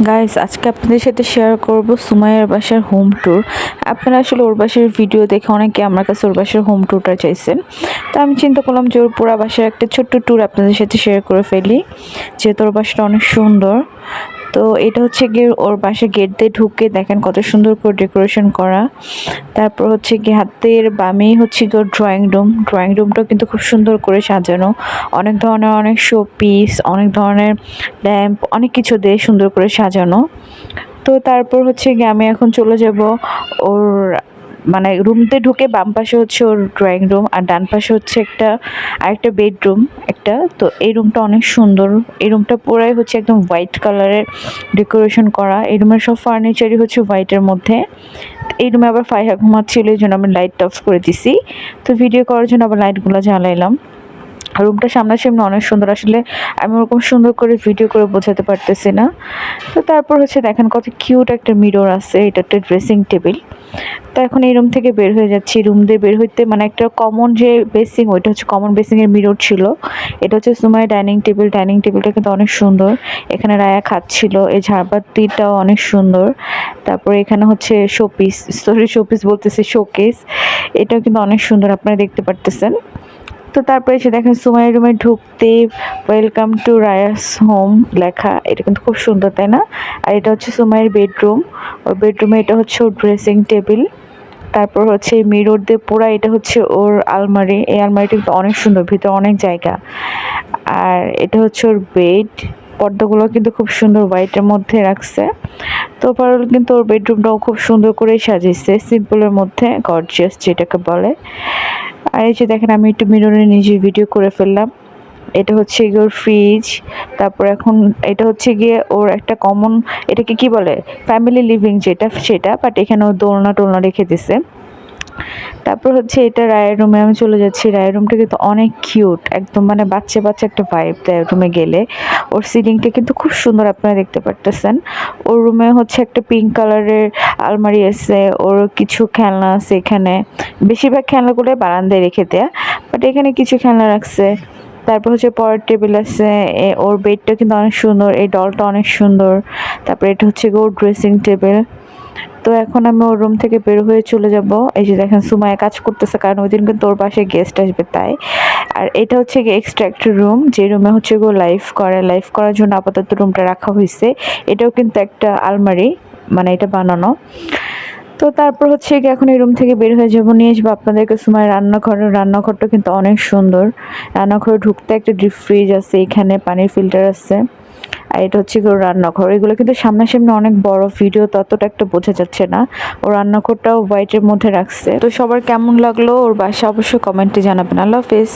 Guys, আজকে আপনাদের সাথে শেয়ার করব সুমাইয়ার বাসার হোম ট্যুর। আপনারা আসলে ওর বাসার ভিডিও দেখে অনেকে আমার কাছে ওর বাসার হোম ট্যুরটা চাইছেন। তো আমি চিন্তা করলাম যে ওর পুরো বাসার একটা ছোট্ট ট্যুর আপনাদের সাথে শেয়ার করে ফেলি, যেহেতু ওর বাসাটা অনেক সুন্দর। তো এটা হচ্ছে গিয়ে ওর বাসার গেট দিয়ে ঢুকে দেখেন কত সুন্দর করে ডেকোরেশন করা। তারপর হচ্ছে গিয়ে হাতের বামেই হচ্ছে গিয়ে ওর ড্রয়িং রুমটাও কিন্তু খুব সুন্দর করে সাজানো। অনেক ধরনের অনেক শো পিস, অনেক ধরনের ল্যাম্প, অনেক কিছু দিয়ে সুন্দর করে সাজানো। তো তারপর হচ্ছে গিয়ে আমি এখন চলে যাব ওর মানে রুমতে ঢুকে বাম পাশে হচ্ছে ওর ড্রয়িং রুম আর ডান পাশে হচ্ছে আরেকটা বেডরুম একটা। তো এই রুমটা অনেক সুন্দর। এই রুমটা পুরাই হচ্ছে একদম হোয়াইট কালারের ডেকোরেশন করা। এই রুমের সব ফার্নিচারই হচ্ছে হোয়াইটের মধ্যে। এই রুমে আবার ফাইহা ঘুমাচ্ছিল, এই জন্য আমি লাইট অফ করে দিছি। তো ভিডিও করার জন্য আবার লাইটগুলো জ্বালাইলাম। রুমটা সামনাসামনি অনেক সুন্দর, আসলে আমি ওরকম সুন্দর করে ভিডিও করে বোঝাতে পারতেছি না। তো তারপর হচ্ছে দেখেন কত কিউট একটা মিরর আছে, এটা একটা ড্রেসিং টেবিল। তো এখন এই রুম থেকে বের হয়ে যাচ্ছি। রুম দিয়ে বের হইতে মানে একটা কমন যে বেসিং, ওইটা হচ্ছে কমন বেসিংয়ের মিরর ছিল। এটা হচ্ছে সুমাইয়া ডাইনিং টেবিলটা কিন্তু অনেক সুন্দর। এখানে রায়া খাচ্ছিল, এই ঝাড়বাতিটাও অনেক সুন্দর। তারপরে এখানে হচ্ছে শোপিস বলতেছি, শোকেস। এটাও কিন্তু অনেক সুন্দর, আপনারা দেখতে পারতেছেন। তো তারপরে এসে দেখেন সুমাইয়ের রুমে ঢুকতে ওয়েলকাম টু রায়াস হোম লেখা। এটা কিন্তু খুব সুন্দর, তাই না? আর এটা হচ্ছে সুমাইয়ের বেডরুম। ওর বেডরুমে এটা হচ্ছে ওর ড্রেসিং টেবিল। তারপর হচ্ছে মিরর দিয়ে পুরা এটা হচ্ছে ওর আলমারি। এই আলমারিটা কিন্তু অনেক সুন্দর, ভিতরে অনেক জায়গা। আর এটা হচ্ছে ওর বেড। পর্দাগুলো কিন্তু খুব সুন্দর হোয়াইটের মধ্যে রাখছে। তো ওভারঅল কিন্তু ওর বেডরুমটাও খুব সুন্দর করে সাজিয়েছে, সিম্পলের মধ্যে গর্জিয়াস যেটাকে বলে। আর এই যে দেখেন আমি একটু মিররে নিজে ভিডিও করে ফেললাম। এটা হচ্ছে গিয়ে ওর ফ্রিজ। তারপর এখন এটা হচ্ছে গিয়ে ওর একটা কমন, এটাকে কি বলে, ফ্যামিলি লিভিং যেটা সেটা, বাট এখানে ও দোলনা টোলনা রেখে দিছে। তারপর হচ্ছে এটা রায়ের রুমে আমি চলে যাচ্ছি। রায়ের রুমটা কিন্তু অনেক কিউট, একদম মানে বাচ্চা বাচ্চা একটা ভাইব দেয় রুমে গেলে। ওর সিলিংটা কিন্তু খুব সুন্দর, আপনারা দেখতে পারতেছেন। ওর রুমে হচ্ছে একটা পিঙ্ক কালারের আলমারি আছে, ওর কিছু খেলনা আছে এখানে। বেশিরভাগ খেলনাগুলো বারান্দায় রেখে দেয়া, বাট এখানে কিছু খেলনা রাখছে। তারপর হচ্ছে পরের টেবিল আছে। ওর বেডটা কিন্তু অনেক সুন্দর, এই ডলটা অনেক সুন্দর। তারপর এটা হচ্ছে ওর ড্রেসিং টেবিল। তো এখন আমি ওর রুম থেকে বের হয়ে চলে যাব। এই যে দেখেন সুমাইয়া কাজ করতেছে, কারণ ওই দিন কিন্তু ওর পাশে গেস্ট আসবে তাই। আর এটা হচ্ছে গিয়ে এক্সট্রা একটা রুম, যে রুমে হচ্ছে গো লাইভ করার জন্য আপাতত রুমটা রাখা হয়েছে। এটাও কিন্তু একটা আলমারি, মানে এটা বানানো। তো তারপর হচ্ছে গিয়ে এখন এই রুম থেকে বের হয়ে যাবো, নিয়ে আসবো আপনাদেরকে সুমাইয়ের রান্নাঘরটা কিন্তু অনেক সুন্দর। রান্নাঘরে ঢুকতে একটা ডিপ ফ্রিজ আছে, এখানে পানির ফিল্টার আছে। আর এটা হচ্ছে ওর রান্নাঘর। এগুলো কিন্তু সামনাসামনি অনেক বড়, ভিডিও ততটা একটা বোঝা যাচ্ছে না। ওর রান্নাঘরটাও হোয়াইটের মধ্যে রাখছে। তো সবার কেমন লাগলো ওর বাসা অবশ্যই কমেন্টে জানাবেন। আল্লাহ হাফেজ।